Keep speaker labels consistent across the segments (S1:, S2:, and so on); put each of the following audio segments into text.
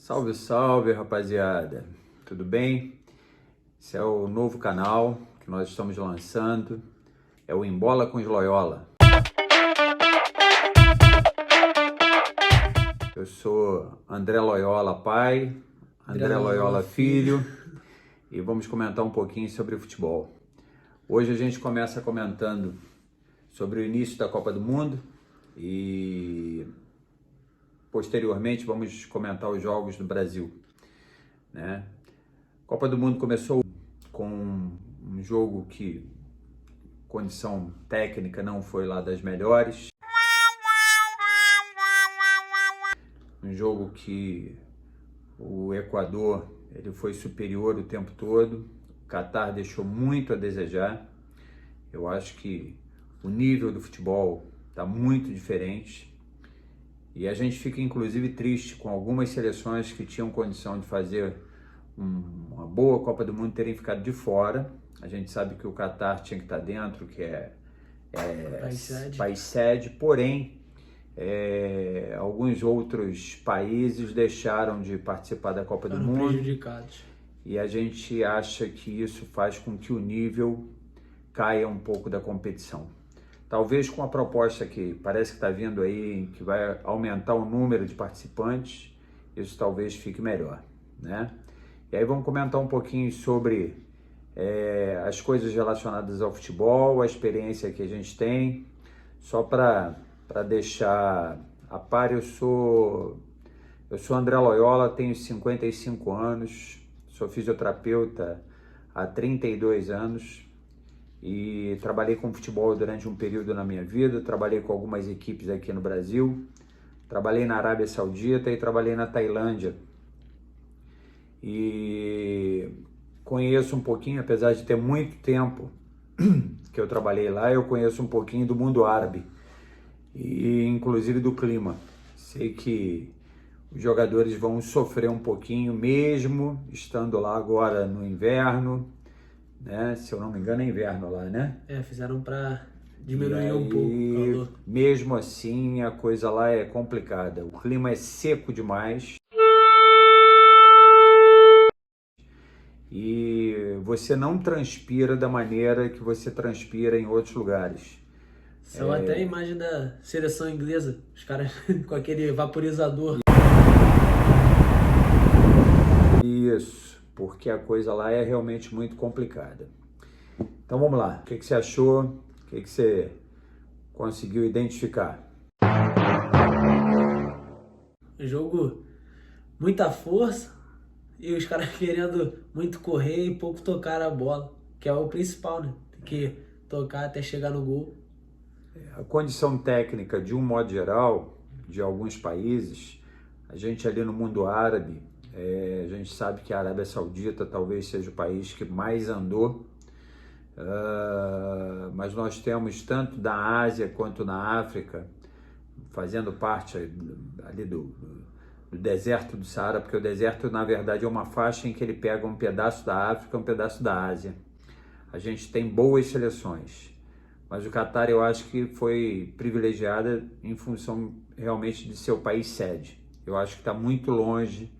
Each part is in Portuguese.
S1: Salve, salve, rapaziada! Tudo bem? Esse é o novo canal que nós estamos lançando, é o Embola com os Loyola. Eu sou André Loyola pai, André Loyola filho, e vamos comentar um pouquinho sobre o futebol. Hoje a gente começa comentando sobre o início da Copa do Mundo e posteriormente vamos comentar os jogos do Brasil, né? A Copa do Mundo começou com um jogo que condição técnica não foi lá das melhores. Um jogo que o Equador ele foi superior o tempo todo. O Catar deixou muito a desejar. Eu acho que o nível do futebol está muito diferente. E a gente fica inclusive triste com algumas seleções que tinham condição de fazer uma boa Copa do Mundo terem ficado de fora. A gente sabe que o Catar tinha que estar dentro, que é país sede, porém alguns outros países deixaram de participar da Copa do Mundo.
S2: Prejudicados.
S1: E a gente acha que isso faz com que o nível caia um pouco da competição. Talvez com a proposta que parece que está vindo aí, que vai aumentar o número de participantes, isso talvez fique melhor, né? E aí vamos comentar um pouquinho sobre as coisas relacionadas ao futebol, a experiência que a gente tem. Só para deixar a par, eu sou André Loyola, tenho 55 anos, sou fisioterapeuta há 32 anos e trabalhei com futebol durante um período na minha vida, trabalhei com algumas equipes aqui no Brasil, trabalhei na Arábia Saudita e trabalhei na Tailândia. E conheço um pouquinho, apesar de ter muito tempo que eu trabalhei lá, eu conheço um pouquinho do mundo árabe e inclusive do clima. Sei que os jogadores vão sofrer um pouquinho, mesmo estando lá agora no inverno, né? Se eu não me engano é inverno lá, né?
S2: Fizeram para diminuir um pouco o calor.
S1: Mesmo assim, a coisa lá é complicada. O clima é seco demais. E você não transpira da maneira que você transpira em outros lugares.
S2: São até a imagem da seleção inglesa, os caras com aquele vaporizador.
S1: Isso, porque a coisa lá é realmente muito complicada. Então vamos lá, o que você achou? O que você conseguiu identificar?
S2: Jogo, muita força e os caras querendo muito correr e pouco tocar a bola, que é o principal, né? Tem que tocar até chegar no gol.
S1: A condição técnica, de um modo geral, de alguns países, a gente ali no mundo árabe, a gente sabe que a Arábia Saudita talvez seja o país que mais andou, mas nós temos tanto da Ásia quanto na África, fazendo parte ali do deserto do Saara, porque o deserto na verdade é uma faixa em que ele pega um pedaço da África, um pedaço da Ásia. A gente tem boas seleções, mas o Catar eu acho que foi privilegiada em função realmente de ser o país sede. Eu acho que está muito longe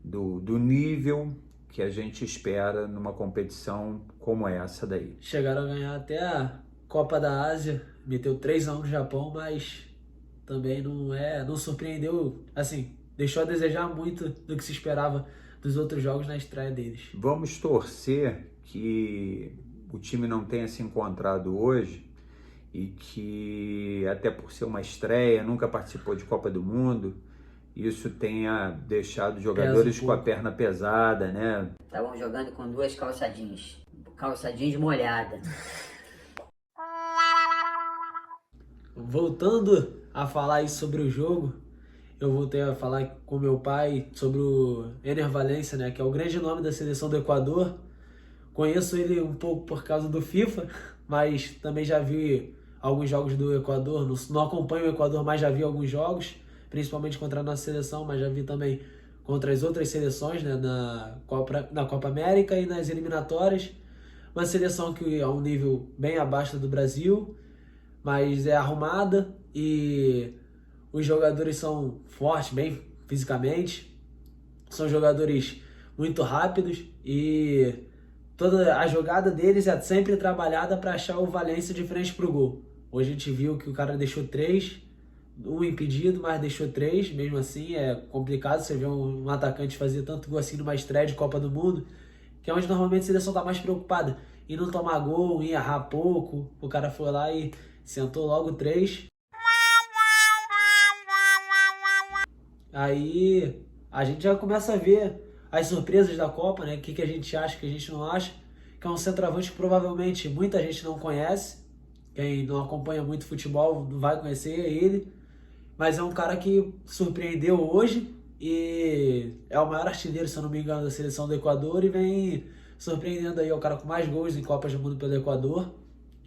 S1: do nível que a gente espera numa competição como essa daí.
S2: Chegaram a ganhar até a Copa da Ásia, meteu 3-1 no Japão, mas também não surpreendeu, assim, deixou a desejar muito do que se esperava dos outros jogos na estreia deles.
S1: Vamos torcer que o time não tenha se encontrado hoje e que, até por ser uma estreia, nunca participou de Copa do Mundo, isso tenha deixado os jogadores com a perna pesada, né?
S3: Estavam jogando com duas calça jeans molhada.
S2: Voltando a falar aí sobre o jogo, eu voltei a falar com meu pai sobre o Ener Valencia, né, que é o grande nome da seleção do Equador. Conheço ele um pouco por causa do FIFA, mas também já vi alguns jogos do Equador. Não acompanho o Equador, mas já vi alguns jogos, principalmente contra a nossa seleção, mas já vi também contra as outras seleções, né, na Copa América e nas eliminatórias. Uma seleção que é um nível bem abaixo do Brasil, mas é arrumada e os jogadores são fortes, bem fisicamente. São jogadores muito rápidos e toda a jogada deles é sempre trabalhada para achar o Valência de frente pro gol. Hoje a gente viu que o cara deixou 3, um impedido, mas deixou 3. Mesmo assim, é complicado você ver um atacante fazer tanto gol assim numa estreia de Copa do Mundo, que é onde normalmente a seleção tá mais preocupada em não tomar gol, em errar pouco. O cara foi lá e sentou logo 3. Aí a gente já começa a ver as surpresas da Copa, né? O que a gente acha, o que a gente não acha. Que é um centroavante que provavelmente muita gente não conhece. Quem não acompanha muito futebol não vai conhecer ele. Mas é um cara que surpreendeu hoje e é o maior artilheiro, se eu não me engano, da seleção do Equador e vem surpreendendo aí. É o cara com mais gols em Copas do Mundo pelo Equador.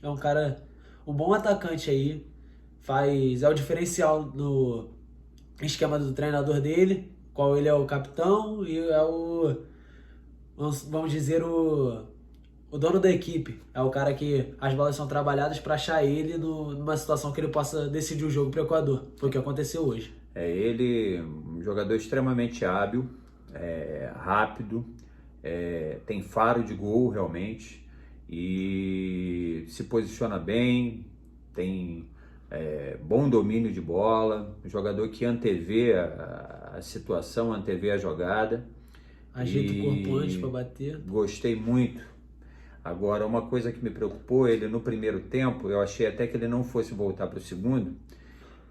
S2: É um cara, um bom atacante aí. É o diferencial no esquema do treinador dele, qual ele é o capitão e é vamos dizer, o dono da equipe. É o cara que as bolas são trabalhadas para achar ele numa situação que ele possa decidir o jogo para o Equador. Foi o que aconteceu hoje.
S1: Ele um jogador extremamente hábil, rápido, tem faro de gol realmente e se posiciona bem, tem bom domínio de bola, um jogador que antevê a situação, antevê a jogada.
S2: Ajeita o corpo antes para bater.
S1: Gostei muito. Agora, uma coisa que me preocupou, ele no primeiro tempo, eu achei até que ele não fosse voltar para o segundo,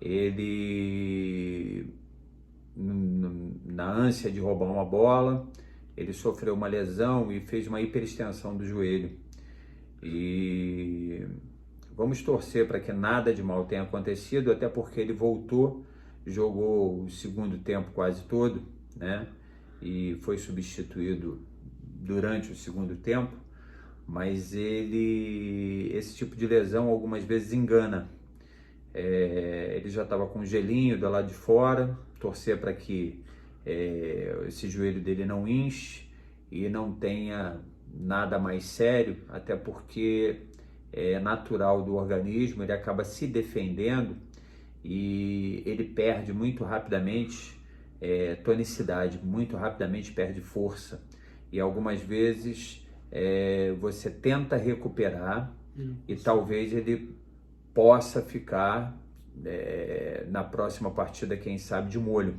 S1: ele, na ânsia de roubar uma bola, ele sofreu uma lesão e fez uma hiperextensão do joelho. E vamos torcer para que nada de mal tenha acontecido, até porque ele voltou, jogou o segundo tempo quase todo, né? E foi substituído durante o segundo tempo. Mas esse tipo de lesão algumas vezes engana. Ele já estava com um gelinho do lado de fora, torcer para que esse joelho dele não inche e não tenha nada mais sério, até porque é natural do organismo, ele acaba se defendendo e ele perde muito rapidamente tonicidade, muito rapidamente perde força e algumas vezes você tenta recuperar e talvez ele possa ficar na próxima partida, quem sabe, de molho.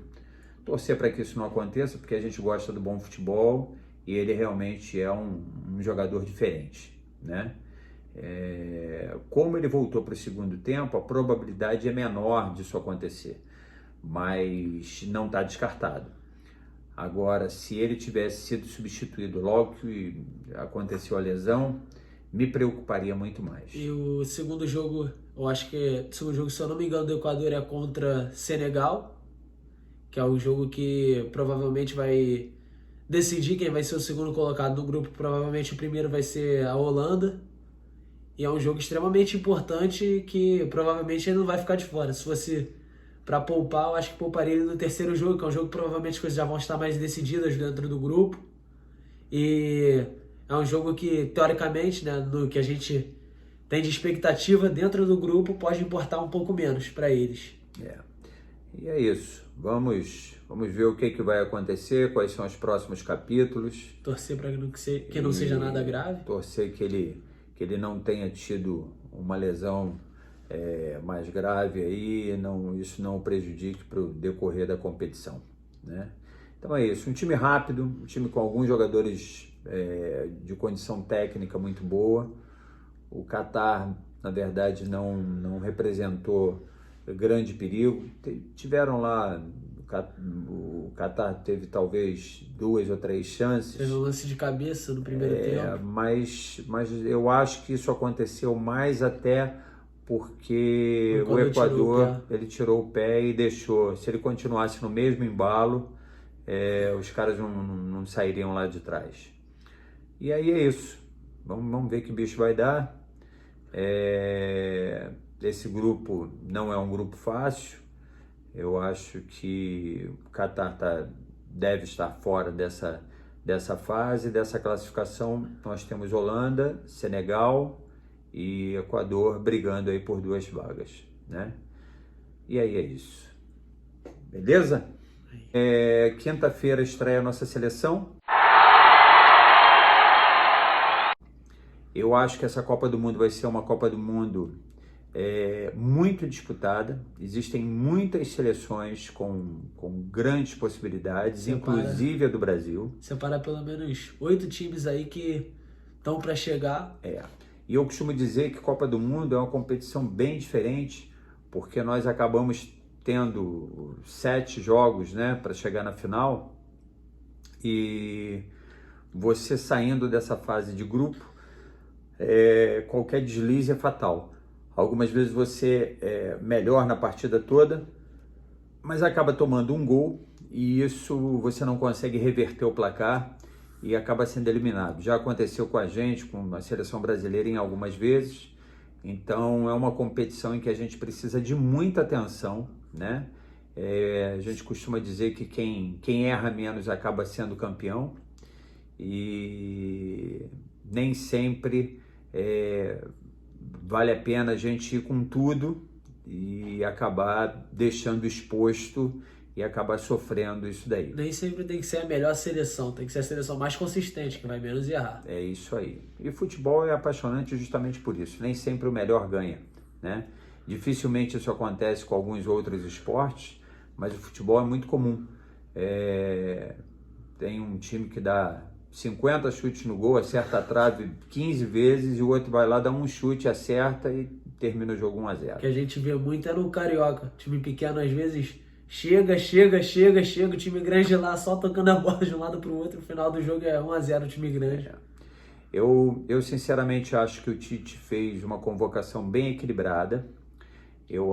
S1: Torcer para que isso não aconteça, porque a gente gosta do bom futebol e ele realmente é um jogador diferente, né? Como ele voltou para o segundo tempo, a probabilidade é menor disso acontecer, mas não está descartado. Agora, se ele tivesse sido substituído logo que aconteceu a lesão, me preocuparia muito mais.
S2: E o segundo jogo, eu acho que o segundo jogo, se eu não me engano, do Equador é contra Senegal, que é o jogo que provavelmente vai decidir quem vai ser o segundo colocado no grupo. Provavelmente o primeiro vai ser a Holanda. E é um jogo extremamente importante que provavelmente ele não vai ficar de fora. Se fosse para poupar, eu acho que pouparia ele no terceiro jogo, que é um jogo que provavelmente as coisas já vão estar mais decididas dentro do grupo. E é um jogo que, teoricamente, né, no que a gente tem de expectativa dentro do grupo, pode importar um pouco menos para eles.
S1: E é isso. Vamos ver o que vai acontecer, quais são os próximos capítulos.
S2: Torcer para que não seja nada grave.
S1: Torcer que ele não tenha tido uma lesão mais grave aí, isso não o prejudique para o decorrer da competição, né? Então é isso, um time rápido, um time com alguns jogadores de condição técnica muito boa. O Catar, na verdade, não representou grande perigo. Tiveram lá, o Catar teve talvez 2 ou 3 chances.
S2: Teve um lance de cabeça no primeiro tempo.
S1: Mas eu acho que isso aconteceu mais até porque o Equador ele tirou o pé e deixou. Se ele continuasse no mesmo embalo, os caras não sairiam lá de trás. E aí é isso. Vamos ver que bicho vai dar. Esse grupo não é um grupo fácil. Eu acho que o Catar deve estar fora dessa fase, dessa classificação. Nós temos Holanda, Senegal e Equador brigando aí por 2 vagas, né? E aí é isso. Beleza? Quinta-feira estreia a nossa seleção. Eu acho que essa Copa do Mundo vai ser uma Copa do Mundo muito disputada. Existem muitas seleções com grandes possibilidades, inclusive a do Brasil.
S2: Separa pelo menos 8 times aí que estão para chegar.
S1: E eu costumo dizer que Copa do Mundo é uma competição bem diferente, porque nós acabamos tendo 7 jogos, né, para chegar na final, e você saindo dessa fase de grupo, qualquer deslize é fatal. Algumas vezes você é melhor na partida toda, mas acaba tomando um gol e isso você não consegue reverter o placar e acaba sendo eliminado. Já aconteceu com a gente, com a seleção brasileira em algumas vezes. Então é uma competição em que a gente precisa de muita atenção, né? A gente costuma dizer que quem erra menos acaba sendo campeão e nem sempre vale a pena a gente ir com tudo e acabar deixando exposto e acabar sofrendo isso daí.
S2: Nem sempre tem que ser a melhor seleção, tem que ser a seleção mais consistente, que vai menos errar.
S1: É isso aí. E futebol é apaixonante justamente por isso. Nem sempre o melhor ganha, né? Dificilmente isso acontece com alguns outros esportes, mas o futebol é muito comum. Tem um time que dá 50 chutes no gol, acerta a trave 15 vezes e o outro vai lá, dá um chute, acerta e termina o jogo 1-0.
S2: O que a gente vê muito é no Carioca. Time pequeno às vezes chega, o time grande lá só tocando a bola de um lado para o outro, no final do jogo é 1-0 o time grande.
S1: Eu sinceramente acho que o Tite fez uma convocação bem equilibrada. Eu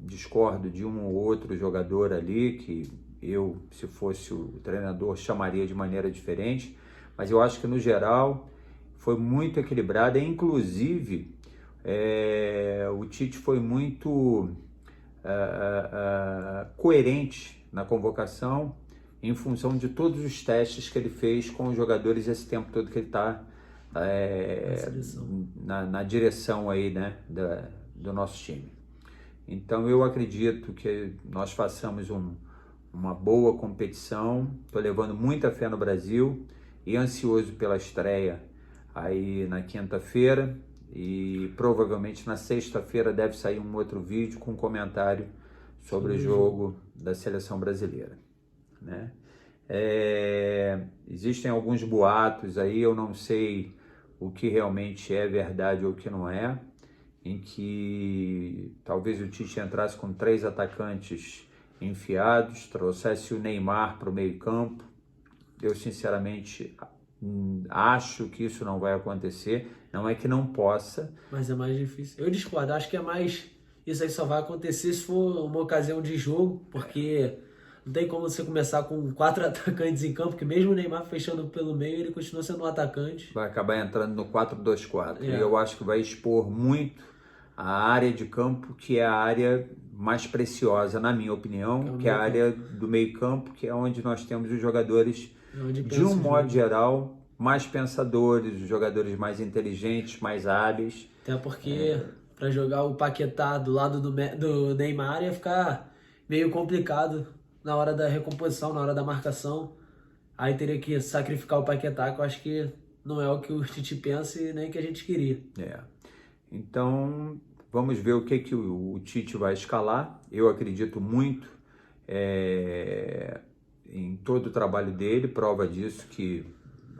S1: discordo de um ou outro jogador ali que eu, se fosse o treinador, chamaria de maneira diferente, mas eu acho que no geral foi muito equilibrada, inclusive o Tite foi muito coerente na convocação em função de todos os testes que ele fez com os jogadores esse tempo todo que ele está na direção aí, né, do nosso time. Então eu acredito que nós façamos uma boa competição. Estou levando muita fé no Brasil e ansioso pela estreia aí na quinta-feira, e provavelmente na sexta-feira deve sair um outro vídeo com comentário sobre o jogo da seleção brasileira, né? Existem alguns boatos aí, eu não sei o que realmente é verdade ou o que não é, em que talvez o Tite entrasse com 3 atacantes enfiados, trouxesse o Neymar para o meio-campo. Eu sinceramente acho que isso não vai acontecer. Não é que não possa,
S2: mas é mais difícil. Eu discordo, acho que é mais, isso aí só vai acontecer se for uma ocasião de jogo, porque não tem como você começar com 4 atacantes em campo, que mesmo o Neymar fechando pelo meio, ele continua sendo um atacante.
S1: Vai acabar entrando no 4-2-4. E eu acho que vai expor muito a área de campo, que é a área mais preciosa, na minha opinião, que é a área do meio-campo, que é onde nós temos os jogadores, de um modo geral, mais pensadores, os jogadores mais inteligentes, mais hábeis.
S2: Até porque para jogar o Paquetá do lado do Neymar ia ficar meio complicado na hora da recomposição, na hora da marcação. Aí teria que sacrificar o Paquetá, que eu acho que não é o que o Tite pensa e nem que a gente queria.
S1: Então, vamos ver o que o Tite vai escalar. Eu acredito muito em todo o trabalho dele, prova disso que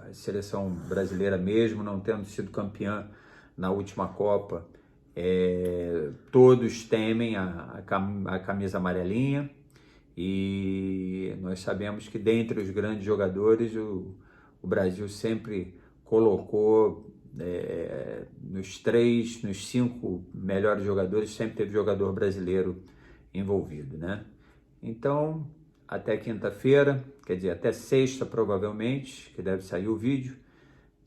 S1: a seleção brasileira, mesmo não tendo sido campeã na última Copa, todos temem a camisa amarelinha, e nós sabemos que dentre os grandes jogadores o Brasil sempre colocou nos 5 melhores jogadores, sempre teve jogador brasileiro envolvido, né? Então, até quinta-feira, quer dizer, até sexta provavelmente, que deve sair o vídeo,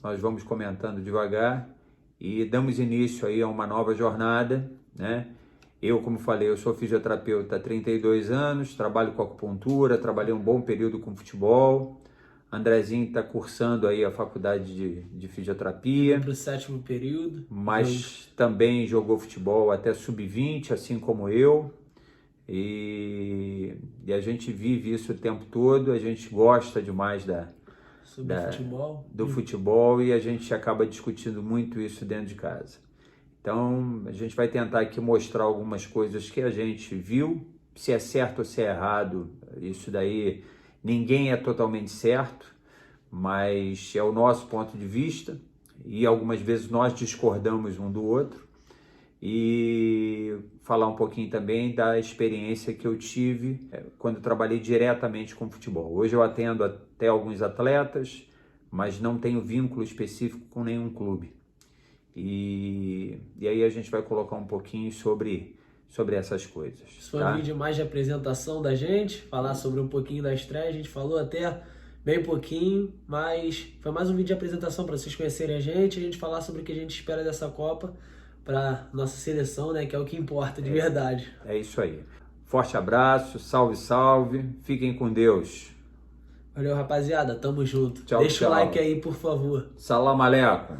S1: nós vamos comentando devagar e damos início aí a uma nova jornada, né? Eu, como falei, eu sou fisioterapeuta há 32 anos, trabalho com acupuntura, trabalhei um bom período com futebol. Andrezinho está cursando aí a faculdade de fisioterapia.
S2: Para o 7º período.
S1: Mas também jogou futebol até sub-20, assim como eu. e a gente vive isso o tempo todo, a gente gosta demais do futebol e a gente acaba discutindo muito isso dentro de casa. Então, a gente vai tentar aqui mostrar algumas coisas que a gente viu, se é certo ou se é errado, isso daí ninguém é totalmente certo, mas é o nosso ponto de vista e algumas vezes nós discordamos um do outro, e falar um pouquinho também da experiência que eu tive quando trabalhei diretamente com futebol. Hoje eu atendo até alguns atletas, mas não tenho vínculo específico com nenhum clube. E aí a gente vai colocar um pouquinho sobre essas coisas.
S2: Isso foi um vídeo mais de apresentação da gente, falar sobre um pouquinho da estreia. A gente falou até bem pouquinho, mas foi mais um vídeo de apresentação para vocês conhecerem a gente falar sobre o que a gente espera dessa Copa para nossa seleção, né, que é o que importa de verdade.
S1: É isso aí. Forte abraço, salve, salve, fiquem com Deus.
S2: Valeu, rapaziada, tamo junto.
S1: Tchau,
S2: Deixa
S1: tchau.
S2: o like aí, por favor.
S1: Salam aleikum.